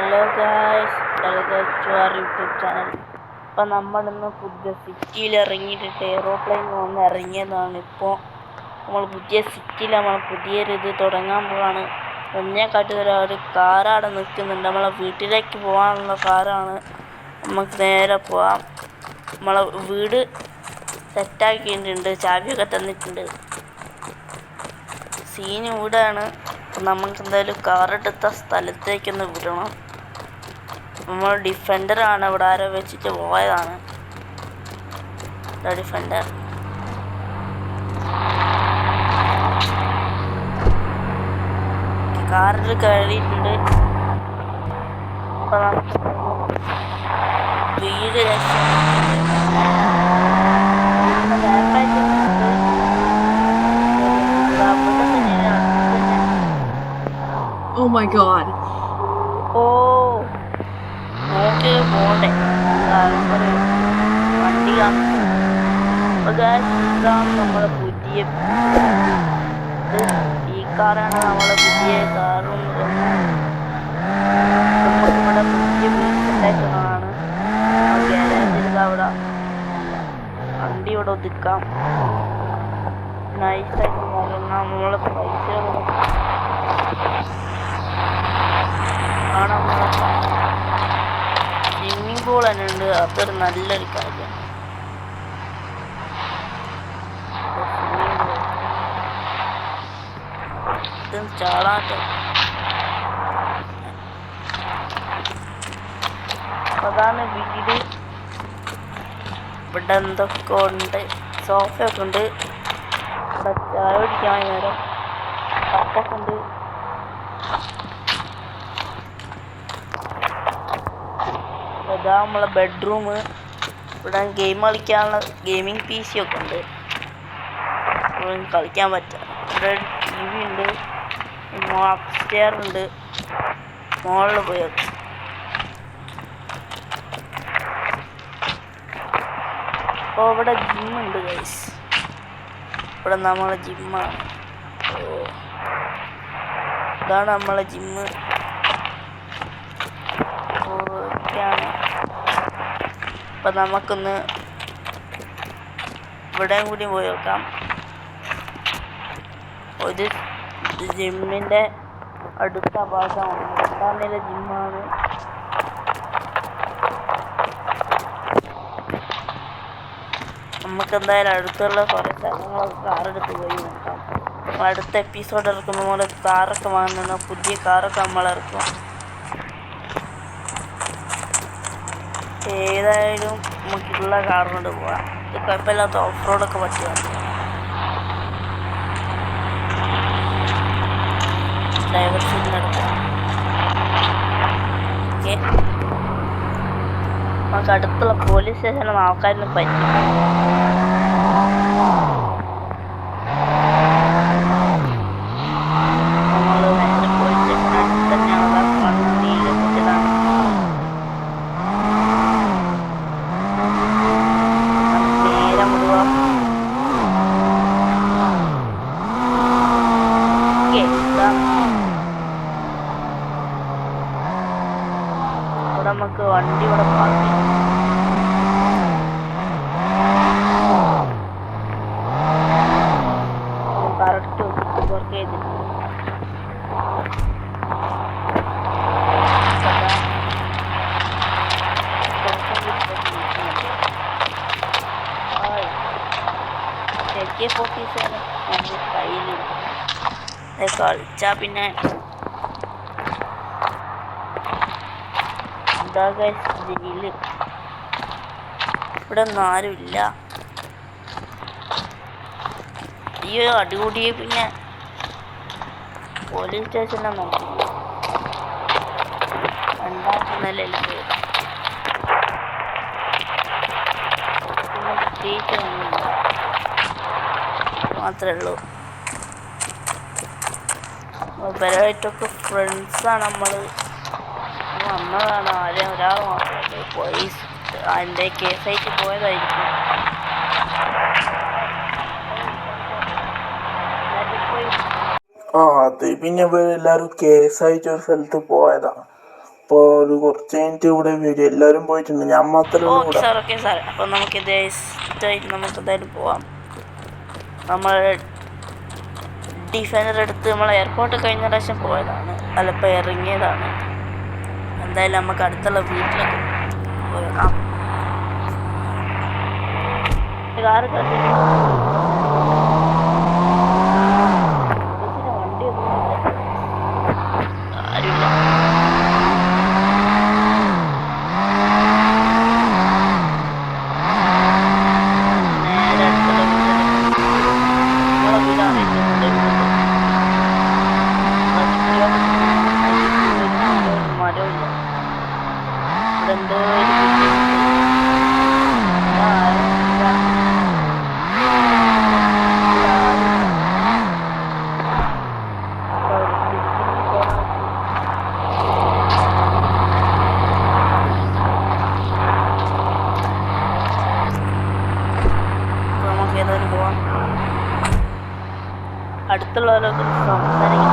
Hello guys, welcome to our YouTube channel. ഇപ്പം നമ്മളിന്ന് പുതിയ സിറ്റിയിൽ ഇറങ്ങിയിട്ട് എയ്റോപ്ലെയിൻ വന്ന് ഇറങ്ങിയതാണ്. ഇപ്പോൾ നമ്മൾ പുതിയ സിറ്റിയിൽ നമ്മൾ പുതിയൊരിത് തുടങ്ങാൻ പോവാണ്. എന്നെക്കാട്ടി ഒരു കാറവിടെ നിൽക്കുന്നുണ്ട്. നമ്മളെ വീട്ടിലേക്ക് പോകാനുള്ള കാറാണ്. നമുക്ക് നേരെ പോവാം. നമ്മളെ വീട് സെറ്റാക്കിയിട്ടുണ്ട്, ചാവിയൊക്കെ തന്നിട്ടുണ്ട്. സീൻ ഇവിടെയാണ്. നമുക്ക് എന്തായാലും കാറെടുത്ത സ്ഥലത്തേക്കൊന്ന് വിടണം. നമ്മൾ ഡിഫൻഡറാണ്, ഇവിടെ ആരോ വെച്ചിട്ട് പോയതാണ്. ഡിഫൻഡർ കാറിൽ കയറിയിട്ടുണ്ട്. വീട് Oh my god. നോക്കി പോണ്ടേ വണ്ടി ഇതാണ് നമ്മളെ പുതിയ ഈ കാറാണ് നമ്മളെ പുതിയ കാറും. നമുക്കിവിടെ പുതിയ വീട്ടിലേക്കുന്നതാണ്. ഗ്യാരേജിൽ അവിടെ വണ്ടി ഇവിടെ ഒതുക്കാം. നൈസായിട്ട് നോക്കണം. നമ്മളെ പൈസ കാണാൻ സ്വിമ്മിങ് പൂൾ തന്നെ ഉണ്ട്. അതൊരു നല്ലൊരു കാര്യം. ചാടാത്ത അതാണ് വീട്. ഇവിടെ എന്തൊക്കെ ഉണ്ട്, സോഫയൊക്കെ ഉണ്ട്. ഇവിടെ ചായ കുടിക്കാൻ നേരം കപ്പൊക്കെ ഉണ്ട്. ഇതാ നമ്മളെ ബെഡ്റൂം. ഇവിടെ ഗെയിം കളിക്കാനുള്ള ഗെയിമിംഗ് PC ഒക്കെ ഉണ്ട്, കളിക്കാൻ പറ്റുക. ഇവിടെ TV ഉണ്ട്, അപ്സ്റ്റെയർ ഉണ്ട്, മോളിൽ പോയി. അപ്പോൾ ഇവിടെ ജിമ്മുണ്ട് ഗൈസ്. ഇവിടെ നമ്മളെ ജിമ്മാണ്. ഇതാണ് നമ്മളെ ജിമ്മ്. അപ്പം നമുക്കൊന്ന് ഇവിടെയും കൂടി പോയി നോക്കാം. ഒരു ജിമ്മിൻ്റെ അടുത്ത ഭാഗമാണ്. രണ്ടാം നില ജിമ്മാണ്. നമുക്കെന്തായാലും അടുത്തുള്ള കുറേ സ്ഥലങ്ങളൊക്കെ കാറെടുത്ത് പോയി നോക്കാം. അടുത്ത എപ്പിസോഡ് ഇറക്കുമ്പോൾ നമ്മൾ കാറൊക്കെ വാങ്ങുന്ന പുതിയ കാറൊക്കെ നമ്മളിറക്കും. ഏതായാലും നമുക്കുള്ള കാർ കൊണ്ട് പോവാം. ഇത് കുഴപ്പമില്ലാത്ത ഓഫ് റോഡൊക്കെ പറ്റുകയാണ്. ഡ്രൈവർ സീറ്റിനെടുക്കാം. ഓക്കെ, നമുക്ക് അടുത്തുള്ള പോലീസ് സ്റ്റേഷനിൽ ആൾക്കാരിന് പറ്റും. നമ്മൾ നേരെ പോലീസ് സ്റ്റേഷൻ അടുത്ത് തന്നെയാണ്. പണിയിലാണ്. ഇവിടെ നമുക്ക് വണ്ടി ഇവിടെ പാർക്ക് ചെയ്യാം. കറക്റ്റ് വർക്ക് ചെയ്തിട്ടുണ്ട്. AK-47 എൻ്റെ കയ്യിലുണ്ട്. കളിച്ചാൽ പിന്നെ ജയില്. ഇവിടെ ഒന്നും ആരുമില്ല. ഈ അടികൂടിയ പിന്നെ പോലീസ് സ്റ്റേഷനെ നോക്കി. രണ്ടാമത്തെ നിലയിൽ പോയി. പിന്നെ പ്രത്യേകിച്ചൊന്നുമില്ല, മാത്രമേ ഉള്ളൂ. ഇവരായിട്ടൊക്കെ ഫ്രണ്ട്സാണ്. നമ്മൾ വന്നതാണ്. ആരെയും ഒരാൾ മാത്രമേ പോലീസ് അതിൻ്റെ കേസായിട്ട് പോയതായിരിക്കും. അത് പിന്നെ ഇവരെല്ലാരും കേസായിട്ട് ഒരു സ്ഥലത്ത് പോയതാണ്. അപ്പോൾ ഒരു കുറച്ച് കഴിഞ്ഞിട്ട് ഇവിടെ വരും. എല്ലാവരും പോയിട്ടുണ്ട്, ഞാൻ മാത്രമേ ഉള്ളൂ ഓക്കെ ഇവിടെ. Sir, okay sir. അപ്പം നമുക്ക് നമുക്ക് എന്തായാലും പോവാം. നമ്മൾ ഡിഫൻഡർ എടുത്ത് നമ്മൾ എയർപോർട്ട് കഴിഞ്ഞ പ്രാവശ്യം പോയതാണ്, അല്ല ഇപ്പോൾ ഇറങ്ങിയതാണ്. എന്തായാലും നമുക്ക് അടുത്തുള്ള വീട്ടിലൊക്കെ പോയേക്കാം. കാറ് വണ്ടി ആരുമില്ല. നേരെ അടുത്തുള്ള വീടാണ് മരമില്ല. ഇവിടെ എന്തോ നമുക്ക് ഏതായാലും പോവാം. അടുത്തുള്ളവരൊക്കെ സംസാരിക്കും.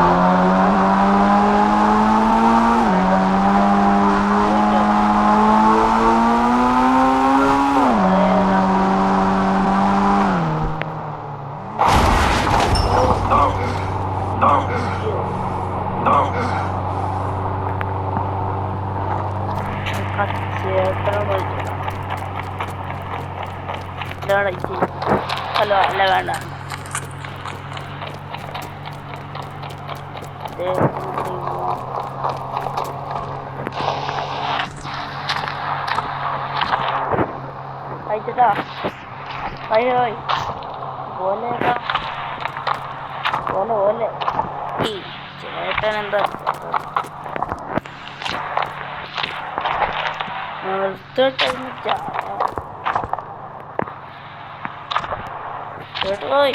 ഹലോ, അല്ല വേണ്ട. ചേട്ടാ, പോലെ പോലെ ഈ ചേട്ടൻ എന്താ ചേട്ടോയ്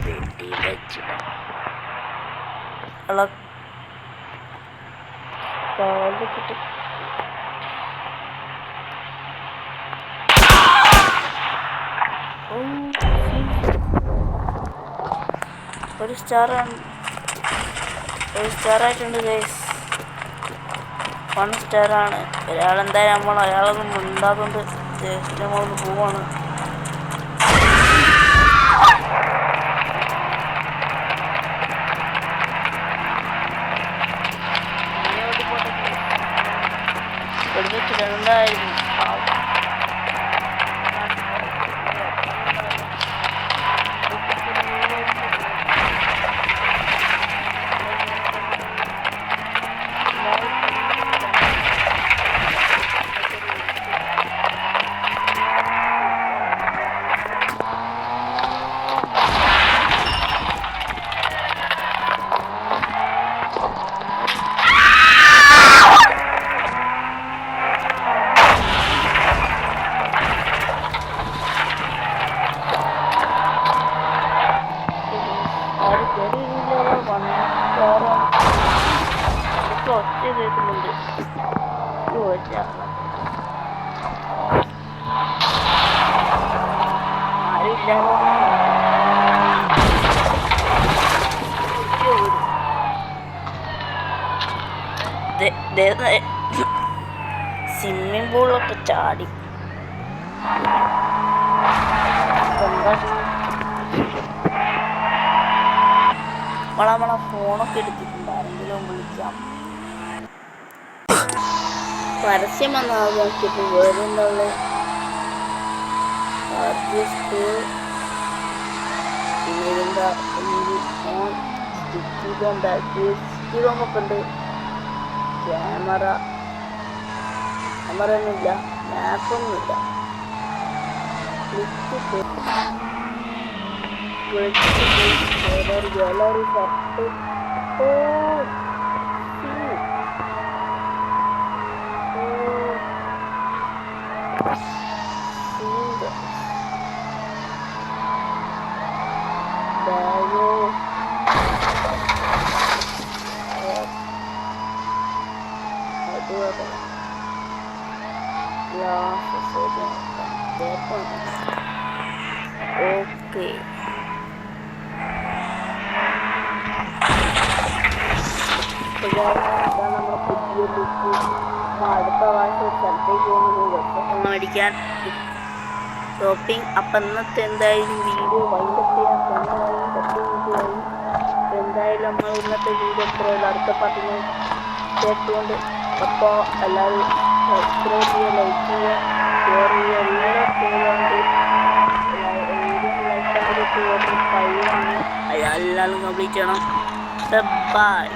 വെട്ടി വെച്ച് കിട്ടും. ഒരു സ്റ്റാറായിട്ടുണ്ട് ഗൈസ്. 1 സ്റ്റാറാണ്. ഒരാളെന്തായാലും അയാളൊന്നും മിണ്ടാതുകൊണ്ട് നമ്മളൊന്ന് പോവാണ്. എടുത്തിട്ടുണ്ടായിരുന്നു. ഒച്ച കേൾക്കുന്നുണ്ട്. ആരുമില്ല. സ്വിമ്മിംഗ് പൂളിലൊക്കെ ചാടി. നമ്മളെ ഫോണൊക്കെ എടുത്തിട്ടുണ്ട്. ആരെങ്കിലും വിളിക്കാം. പരസ്യം വന്നാൽ നോക്കിയിട്ട് വേറെ എന്താ പിന്നെന്താ ഫോൺ സ്റ്റിക്കിലൊക്കെ ഉണ്ട്. ക്യാമറ ഒന്നുമില്ല, മാപ്പൊന്നുമില്ല. Gallery shirt. ഓക്കെ, അപ്പോൾ ഇതാണ് നമ്മുടെ പുതിയ ലുക്ക്. അടുത്ത പ്രാവശ്യം ഒരു സ്ഥലത്തേക്ക് പോകുന്നത് വെബ്സൈറ്റ് മേടിക്കാൻ ഷോപ്പിംഗ്. അപ്പം ഇന്നത്തെ എന്തായാലും വീഡിയോ വൈൻഡപ്പ് ചെയ്യാൻ സമയമായി 10 മിനിറ്റ് കഴിഞ്ഞു. അപ്പോൾ എന്തായാലും നമ്മൾ ഇന്നത്തെ വീഡിയോ എത്രയുള്ളൂ. അടുത്ത പാട്ട് ഞാൻ കേട്ടുകൊണ്ട് അപ്പോൾ എല്ലാവരും സബ്സ്ക്രൈബ് ചെയ്യുക, ലൈക്ക് ചെയ്യുക, ഷെയർ ചെയ്യുക, എല്ലാം ചെയ്തുകൊണ്ട് ലൈക്ക് കഴിവാണ്. എല്ലാവരും കംപ്ലീറ്റ് ചെയ്യണം. ബൈ.